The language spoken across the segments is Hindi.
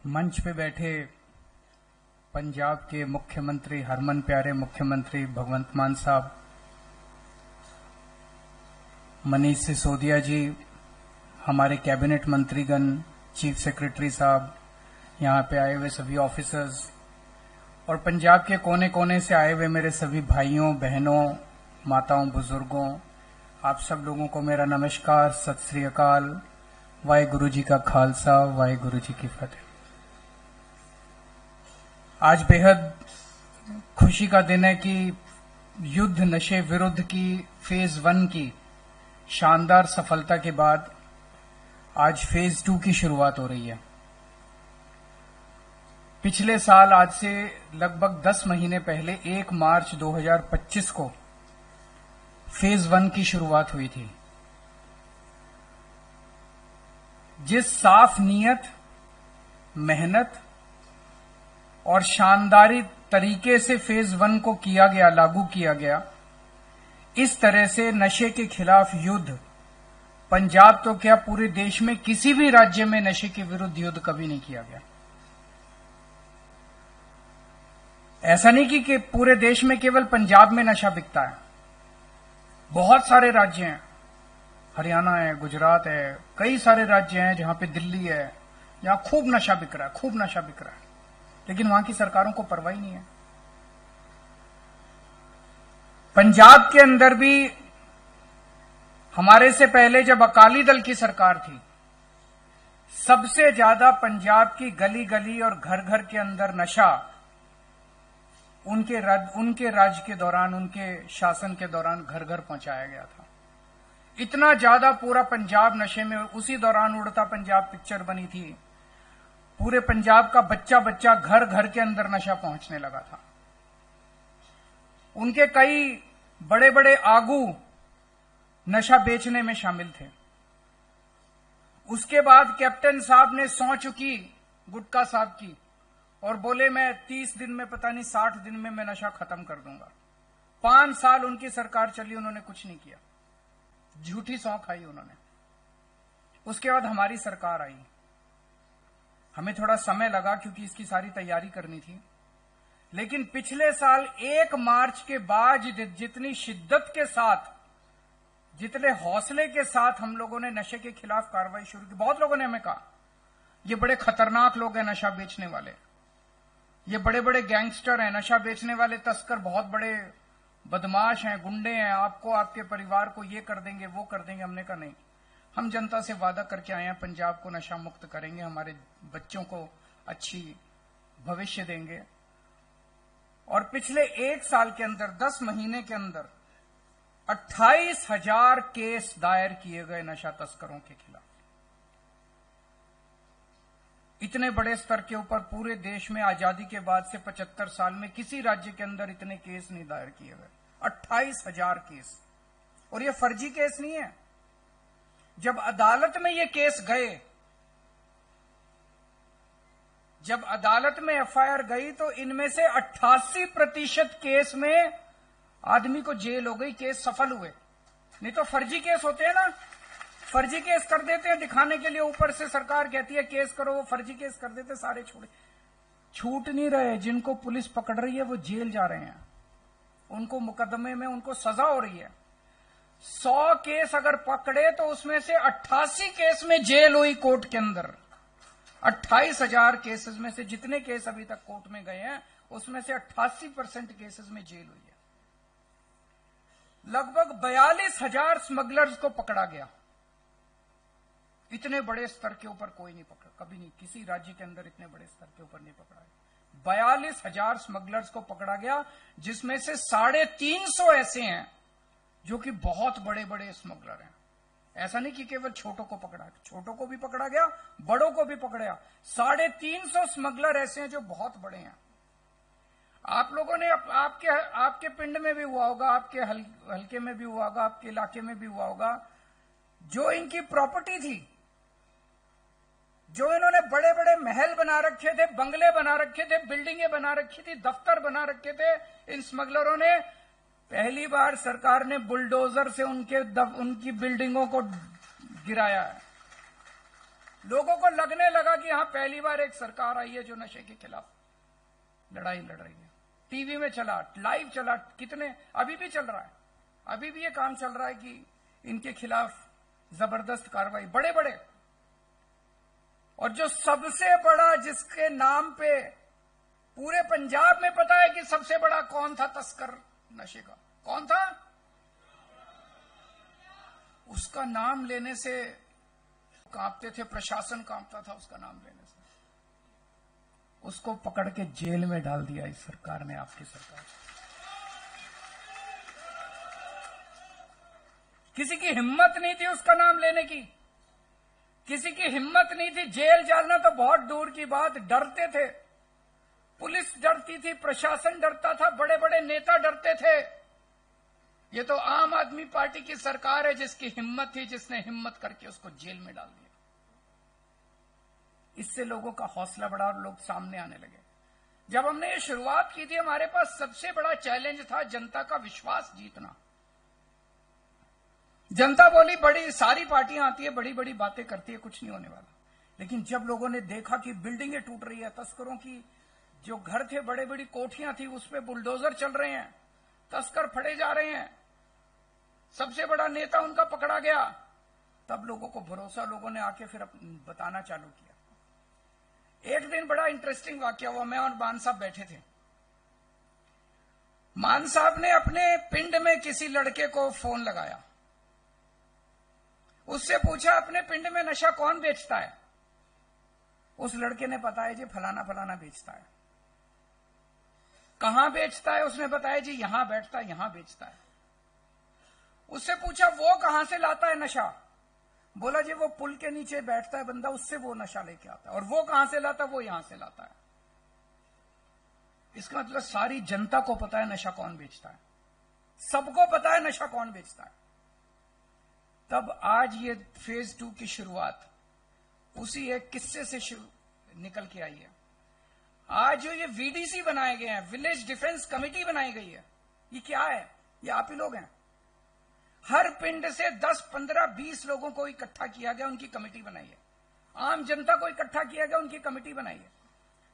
मंच पे बैठे पंजाब के मुख्यमंत्री, हरमन प्यारे मुख्यमंत्री भगवंत मान साहब, मनीष सिसोदिया जी, हमारे कैबिनेट मंत्रीगण, चीफ सेक्रेटरी साहब, यहाँ पे आए हुए सभी ऑफिसर्स और पंजाब के कोने कोने से आए हुए मेरे सभी भाइयों, बहनों, माताओं, बुजुर्गों, आप सब लोगों को मेरा नमस्कार, सत श्री अकाल, वाहेगुरु जी का खालसा, वाहेगुरु जी की फतेह। आज बेहद खुशी का दिन है कि युद्ध नशे विरुद्ध की फेज 1 की शानदार सफलता के बाद आज फेज 2 की शुरुआत हो रही है। पिछले साल आज से लगभग 10 महीने पहले 1 मार्च 2025 को फेज 1 की शुरुआत हुई थी। जिस साफ नीयत, मेहनत और शानदारी तरीके से फेज 1 को किया गया, लागू किया गया, इस तरह से नशे के खिलाफ युद्ध पंजाब तो क्या पूरे देश में किसी भी राज्य में नशे के विरुद्ध युद्ध कभी नहीं किया गया। ऐसा नहीं कि पूरे देश में केवल पंजाब में नशा बिकता है, बहुत सारे राज्य हैं, हरियाणा है, गुजरात है, कई सारे राज्य हैं जहां पे, दिल्ली है, जहां खूब नशा बिक रहा है, खूब नशा बिक रहा है, लेकिन वहां की सरकारों को परवाह ही नहीं है। पंजाब के अंदर भी हमारे से पहले जब अकाली दल की सरकार थी, सबसे ज्यादा पंजाब की गली गली और घर घर के अंदर नशा उनके राज के दौरान, उनके शासन के दौरान घर घर पहुंचाया गया था। इतना ज्यादा पूरा पंजाब नशे में, उसी दौरान उड़ता पंजाब पिक्चर बनी थी, पूरे पंजाब का बच्चा बच्चा घर घर के अंदर नशा पहुंचने लगा था। उनके कई बड़े बड़े आगू नशा बेचने में शामिल थे। उसके बाद कैप्टन साहब ने सौं चुकी गुटका साहब की और बोले मैं 30 दिन में, पता नहीं 60 दिन में मैं नशा खत्म कर दूंगा। 5 साल उनकी सरकार चली, उन्होंने कुछ नहीं किया, झूठी सौं खाई उन्होंने। उसके बाद हमारी सरकार आई, हमें थोड़ा समय लगा क्योंकि इसकी सारी तैयारी करनी थी, लेकिन पिछले साल 1 मार्च के बाद जितनी शिद्दत के साथ, जितने हौसले के साथ हम लोगों ने नशे के खिलाफ कार्रवाई शुरू की। बहुत लोगों ने हमें कहा ये बड़े खतरनाक लोग हैं नशा बेचने वाले, ये बड़े बड़े गैंगस्टर हैं, नशा बेचने वाले तस्कर बहुत बड़े बदमाश हैं, गुंडे हैं, आपको, आपके परिवार को ये कर देंगे, वो कर देंगे। हमने कहा नहीं, हम जनता से वादा करके आए हैं, पंजाब को नशा मुक्त करेंगे, हमारे बच्चों को अच्छी भविष्य देंगे। और पिछले 1 साल के अंदर, 10 महीने के अंदर 28,000 केस दायर किए गए नशा तस्करों के खिलाफ। इतने बड़े स्तर के ऊपर पूरे देश में आजादी के बाद से 75 साल में किसी राज्य के अंदर इतने केस नहीं दायर किए गए। 28,000 केस। और ये फर्जी केस नहीं है। जब अदालत में ये केस गए, जब अदालत में एफआईआर गई, तो इनमें से 88% केस में आदमी को जेल हो गई, केस सफल हुए। नहीं तो फर्जी केस होते हैं ना, फर्जी केस कर देते हैं दिखाने के लिए, ऊपर से सरकार कहती है केस करो, वो फर्जी केस कर देते, सारे छूट नहीं रहे। जिनको पुलिस पकड़ रही है वो जेल जा रहे हैं, उनको मुकदमे में उनको सजा हो रही है। 100 केस अगर पकड़े तो उसमें से 88 केस में जेल हुई कोर्ट के अंदर। 28,000 केसेस में से जितने केस अभी तक कोर्ट में गए हैं, उसमें से 88% केसेस में जेल हुई है। लगभग 42,000 स्मगलर्स को पकड़ा गया। इतने बड़े स्तर के ऊपर कोई नहीं पकड़ा, कभी नहीं, किसी राज्य के अंदर इतने बड़े स्तर के ऊपर नहीं पकड़ा गया। 42,000 स्मगलर्स को पकड़ा गया, जिसमें से 350 ऐसे हैं जो कि बहुत बड़े बड़े स्मगलर हैं। ऐसा नहीं कि केवल छोटों को पकड़ा, छोटों को भी पकड़ा गया, बड़ों को भी पकड़ा। 350 स्मगलर ऐसे हैं जो बहुत बड़े हैं। आप लोगों ने आपके पिंड में भी हुआ होगा, आपके हल्के में भी हुआ होगा, आपके इलाके में भी हुआ होगा, जो इनकी प्रॉपर्टी थी, जो इन्होंने बड़े बड़े महल बना रखे थे, बंगले बना रखे थे, बिल्डिंगें बना रखी थी, दफ्तर बना रखे थे, इन स्मगलरों ने पहली बार सरकार ने बुलडोजर से उनकी बिल्डिंगों को गिराया है। लोगों को लगने लगा कि हाँ, पहली बार एक सरकार आई है जो नशे के खिलाफ लड़ाई लड़ रही है। टीवी में चला, लाइव चला, कितने अभी भी चल रहा है, अभी भी ये काम चल रहा है कि इनके खिलाफ जबरदस्त कार्रवाई, बड़े बड़े। और जो सबसे बड़ा, जिसके नाम पे पूरे पंजाब में पता है कि सबसे बड़ा कौन था तस्कर नशे का, कौन था, उसका नाम लेने से कांपते थे, प्रशासन कांपता था उसका नाम लेने से। उसको पकड़ के जेल में डाल दिया इस सरकार ने, आपकी सरकार। किसी की हिम्मत नहीं थी उसका नाम लेने की, किसी की हिम्मत नहीं थी। जेल जाना तो बहुत दूर की बात, डरते थे, पुलिस डरती थी, प्रशासन डरता था, बड़े बड़े नेता डरते थे। ये तो आम आदमी पार्टी की सरकार है जिसकी हिम्मत थी, जिसने हिम्मत करके उसको जेल में डाल दिया। इससे लोगों का हौसला बढ़ा और लोग सामने आने लगे। जब हमने ये शुरुआत की थी, हमारे पास सबसे बड़ा चैलेंज था जनता का विश्वास जीतना। जनता बोली बड़ी सारी पार्टियां आती है, बड़ी बड़ी बातें करती है, कुछ नहीं होने वाला। लेकिन जब लोगों ने देखा कि बिल्डिंगें टूट रही है, तस्करों की जो घर थे, बड़े बड़ी कोठियां थी, उस पर बुलडोजर चल रहे हैं, तस्कर फड़े जा रहे हैं, सबसे बड़ा नेता उनका पकड़ा गया, तब लोगों को भरोसा, लोगों ने आके फिर बताना चालू किया। एक दिन बड़ा इंटरेस्टिंग वाकया हुआ। मैं और मान साहब बैठे थे। मान साहब ने अपने पिंड में किसी लड़के को फोन लगाया, उससे पूछा अपने पिंड में नशा कौन बेचता है। उस लड़के ने बताया जी फलाना फलाना बेचता है। कहां बेचता है? उसने बताया जी यहां बैठता है, यहां बेचता है। उससे पूछा वो कहां से लाता है नशा? बोला जी वो पुल के नीचे बैठता है बंदा, उससे वो नशा लेके आता है। और वो कहां से लाता है? वो यहां से लाता है। इसका मतलब सारी जनता को पता है नशा कौन बेचता है, सबको पता है नशा कौन बेचता है। तब आज ये फेज 2 की शुरुआत उसी एक किस्से से निकल के आई है। आज जो ये वीडीसी बनाए गए हैं, विलेज डिफेंस कमेटी बनाई गई है, ये क्या है? ये आप ही लोग हैं। हर पिंड से 10, 15, 20 लोगों को इकट्ठा किया गया, उनकी कमेटी बनाई है। आम जनता को इकट्ठा किया गया, उनकी कमेटी बनाई है।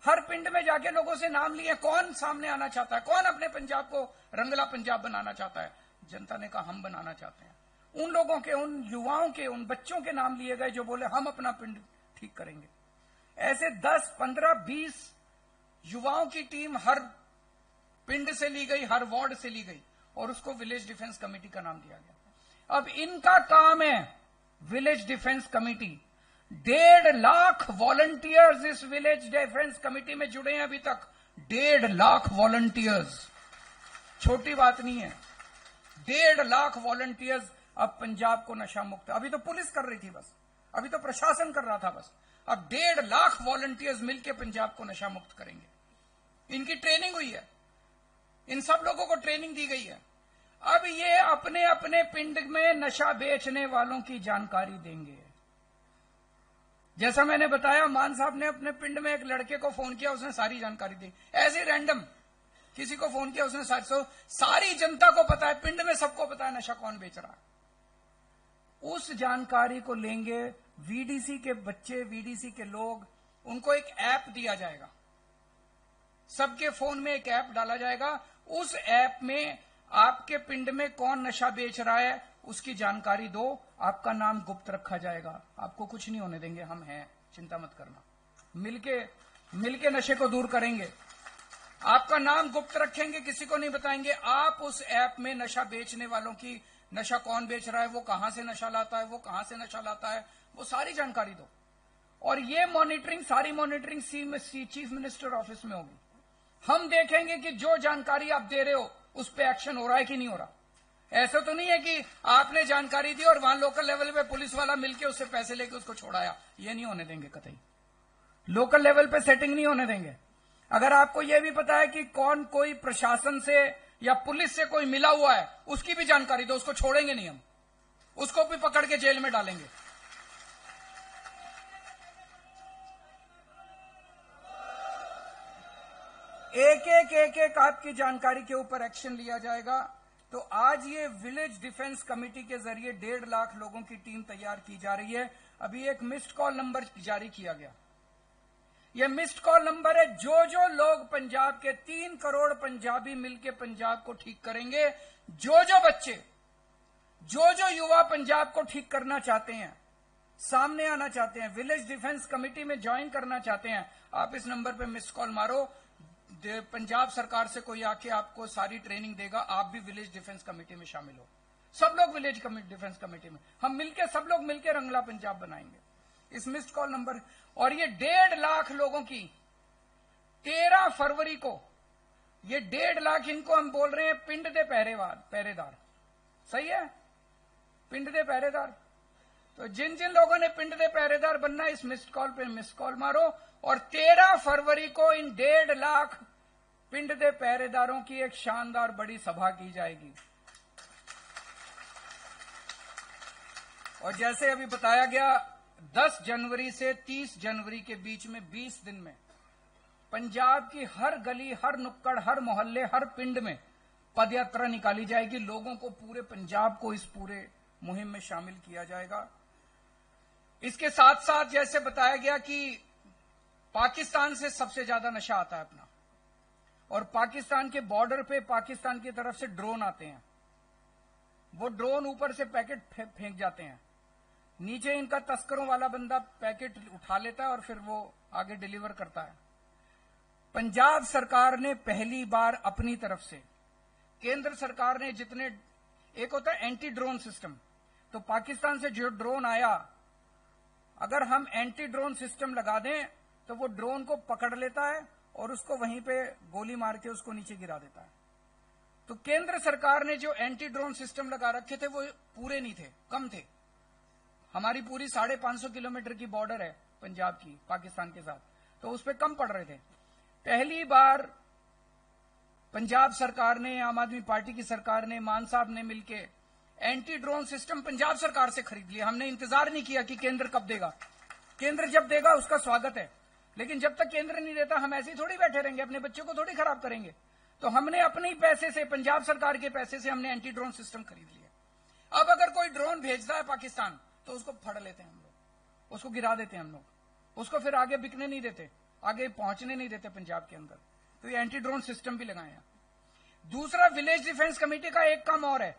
हर पिंड में जाके लोगों से नाम लिए, कौन सामने आना चाहता है, कौन अपने पंजाब को रंगला पंजाब बनाना चाहता है। जनता ने कहा हम बनाना चाहते हैं। उन लोगों के, उन युवाओं के, उन बच्चों के नाम लिए गए जो बोले हम अपना पिंड ठीक करेंगे। ऐसे 10, 15, 20 युवाओं की टीम हर पिंड से ली गई, हर वार्ड से ली गई, और उसको विलेज डिफेंस कमेटी का नाम दिया गया। अब इनका काम है, village defence committee, 1.5 lakh volunteers इस विलेज डिफेंस कमेटी में जुड़े हैं अभी तक। 1.5 लाख वॉलंटियर्स, छोटी बात नहीं है। 1.5 लाख वॉलंटियर्स अब पंजाब को नशा मुक्त। अभी तो पुलिस कर रही थी बस, अभी तो प्रशासन कर रहा था बस, अब 1.5 लाख वॉलंटियर्स मिलकर पंजाब को नशा मुक्त करेंगे। इनकी ट्रेनिंग हुई है, इन सब लोगों को ट्रेनिंग दी गई है। अब ये अपने अपने पिंड में नशा बेचने वालों की जानकारी देंगे। जैसा मैंने बताया, मान साहब ने अपने पिंड में एक लड़के को फोन किया, उसने सारी जानकारी दी। ऐसे रैंडम किसी को फोन किया, उसने सारी जनता को पता है, पिंड में सबको पता है नशा कौन बेच रहा है। उस जानकारी को लेंगे वीडीसी के बच्चे, वीडीसी के लोग, उनको एक ऐप दिया जाएगा, सबके फोन में एक ऐप डाला जाएगा। उस ऐप में आपके पिंड में कौन नशा बेच रहा है उसकी जानकारी दो, आपका नाम गुप्त रखा जाएगा, आपको कुछ नहीं होने देंगे, हम हैं, चिंता मत करना, मिलके नशे को दूर करेंगे। आपका नाम गुप्त रखेंगे, किसी को नहीं बताएंगे। आप उस ऐप में नशा बेचने वालों की, नशा कौन बेच रहा है, वो कहां से नशा लाता है, वो कहां से नशा लाता है, वो सारी जानकारी दो। और ये मॉनिटरिंग, सारी मॉनिटरिंग चीफ मिनिस्टर ऑफिस में होगी। हम देखेंगे कि जो जानकारी आप दे रहे हो उस पे एक्शन हो रहा है कि नहीं हो रहा। ऐसा तो नहीं है कि आपने जानकारी दी और वहां लोकल लेवल पे पुलिस वाला मिलके उससे पैसे लेके उसको छोड़ाया। ये नहीं होने देंगे कतई, लोकल लेवल पे सेटिंग नहीं होने देंगे। अगर आपको यह भी पता है कि कौन कोई प्रशासन से या पुलिस से कोई मिला हुआ है, उसकी भी जानकारी दो, उसको छोड़ेंगे नहीं हम, उसको भी पकड़ के जेल में डालेंगे। एक एक आपकी जानकारी के ऊपर एक्शन लिया जाएगा। तो आज ये विलेज डिफेंस कमेटी के जरिए 1.5 लाख लोगों की टीम तैयार की जा रही है। अभी एक मिस्ड कॉल नंबर जारी किया गया। यह मिस्ड कॉल नंबर है, जो लोग पंजाब के 3 करोड़ पंजाबी मिलकर पंजाब को ठीक करेंगे, जो बच्चे, जो युवा पंजाब को ठीक करना चाहते हैं, सामने आना चाहते हैं, विलेज डिफेंस कमेटी में ज्वाइन करना चाहते हैं, आप इस नंबर पे मिस्ड कॉल मारो। पंजाब सरकार से कोई आके आपको सारी ट्रेनिंग देगा, आप भी विलेज डिफेंस कमेटी में शामिल हो। सब लोग विलेज डिफेंस कमेटी में, हम मिलके, सब लोग मिलके रंगला पंजाब बनाएंगे। इस मिस्ड कॉल नंबर, और ये 1.5 लाख लोगों की 13 फरवरी को, ये 1.5 लाख, इनको हम बोल रहे हैं पिंड दे पहरेदार। सही है, पिंड दे पहरेदार। तो जिन जिन लोगों ने पिंड दे पहरेदार बनना है, इस मिस्ड कॉल पे मिस्ड कॉल मारो, और 13 फरवरी को इन 1.5 लाख पिंड दे पहरेदारों की एक शानदार बड़ी सभा की जाएगी। और जैसे अभी बताया गया, 10 जनवरी से 30 जनवरी के बीच में 20 दिन में पंजाब की हर गली, हर नुक्कड़, हर मोहल्ले, हर पिंड में पदयात्रा निकाली जाएगी। लोगों को, पूरे पंजाब को इस पूरे मुहिम में शामिल किया जाएगा। इसके साथ साथ जैसे बताया गया कि पाकिस्तान से सबसे ज्यादा नशा आता है अपना, और पाकिस्तान के बॉर्डर पे पाकिस्तान की तरफ से ड्रोन आते हैं। वो ड्रोन ऊपर से पैकेट फेंक जाते हैं, नीचे इनका तस्करों वाला बंदा पैकेट उठा लेता है और फिर वो आगे डिलीवर करता है। पंजाब सरकार ने पहली बार अपनी तरफ से, केंद्र सरकार ने जितने, एक होता है एंटी ड्रोन सिस्टम, तो पाकिस्तान से जो ड्रोन आया, अगर हम एंटी ड्रोन सिस्टम लगा दें तो वो ड्रोन को पकड़ लेता है और उसको वहीं पे गोली मार के उसको नीचे गिरा देता है। तो केंद्र सरकार ने जो एंटी ड्रोन सिस्टम लगा रखे थे वो पूरे नहीं थे, कम थे। हमारी पूरी 550 किलोमीटर की बॉर्डर है पंजाब की पाकिस्तान के साथ, तो उस पर कम पड़ रहे थे। पहली बार पंजाब सरकार ने, आम आदमी पार्टी की सरकार ने, मान साहब ने मिलकर एंटी ड्रोन सिस्टम पंजाब सरकार से खरीद लिया। हमने इंतजार नहीं किया कि केंद्र कब देगा, केंद्र जब देगा उसका स्वागत है, लेकिन जब तक केंद्र नहीं देता हम ऐसे ही थोड़ी बैठे रहेंगे, अपने बच्चों को थोड़ी खराब करेंगे। तो हमने अपने ही पैसे से, पंजाब सरकार के पैसे से हमने एंटी ड्रोन सिस्टम खरीद लिया। अब अगर कोई ड्रोन भेजता है पाकिस्तान तो उसको फड़ लेते हैं हम लोग, उसको गिरा देते हैं हम लोग, उसको फिर आगे बिकने नहीं देते, आगे पहुंचने नहीं देते पंजाब के अंदर। तो ये एंटी ड्रोन सिस्टम भी लगाए हैं। दूसरा, विलेज डिफेंस कमेटी का एक काम और है।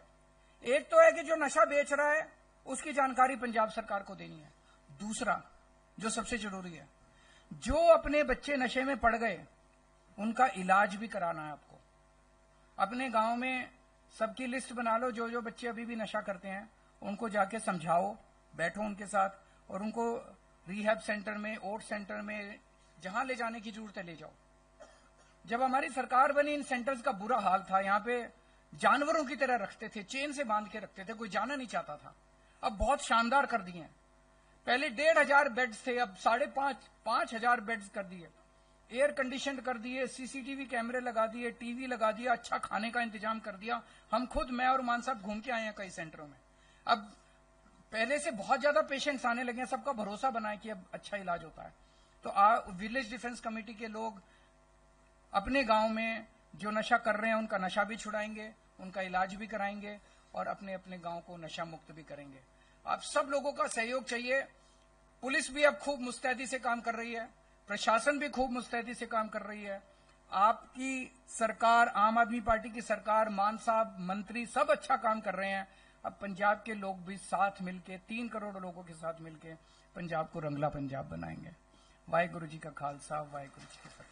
एक तो है कि जो नशा बेच रहा है उसकी जानकारी पंजाब सरकार को देनी है। दूसरा, जो सबसे जरूरी है, जो अपने बच्चे नशे में पड़ गए उनका इलाज भी कराना है आपको। अपने गांव में सबकी लिस्ट बना लो, जो बच्चे अभी भी नशा करते हैं उनको जाके समझाओ, बैठो उनके साथ और उनको रिहैब सेंटर में, ओट सेंटर में, जहां ले जाने की जरूरत है ले जाओ। जब हमारी सरकार बनी, इन सेंटर्स का बुरा हाल था। यहां पे जानवरों की तरह रखते थे, चेन से बांध के रखते थे, कोई जाना नहीं चाहता था। अब बहुत शानदार कर दिए हैं। पहले 1,500 बेड्स थे, अब 5,500 बेड्स कर दिए, एयर कंडीशन कर दिए, सीसीटीवी कैमरे लगा दिए, टीवी लगा दिया, अच्छा खाने का इंतजाम कर दिया। हम खुद, मैं और मान साहब घूम के आए हैं कई सेंटरों में। अब पहले से बहुत ज्यादा पेशेंट्स आने लगे हैं, सबका भरोसा बना है कि अब अच्छा इलाज होता है। तो विलेज डिफेंस कमेटी के लोग अपने गांव में जो नशा कर रहे हैं उनका नशा भी छुड़ाएंगे, उनका इलाज भी कराएंगे और अपने अपने गांव को नशा मुक्त भी करेंगे। आप सब लोगों का सहयोग चाहिए। पुलिस भी अब खूब मुस्तैदी से काम कर रही है, प्रशासन भी खूब मुस्तैदी से काम कर रही है। आपकी सरकार, आम आदमी पार्टी की सरकार, मान साहब, मंत्री सब अच्छा काम कर रहे हैं। अब पंजाब के लोग भी साथ मिलके, 3 करोड़ लोगों के साथ मिलके पंजाब को रंगला पंजाब बनाएंगे। वाहिगुरु जी का खालसा, वाहिगुरु जी की फतेह।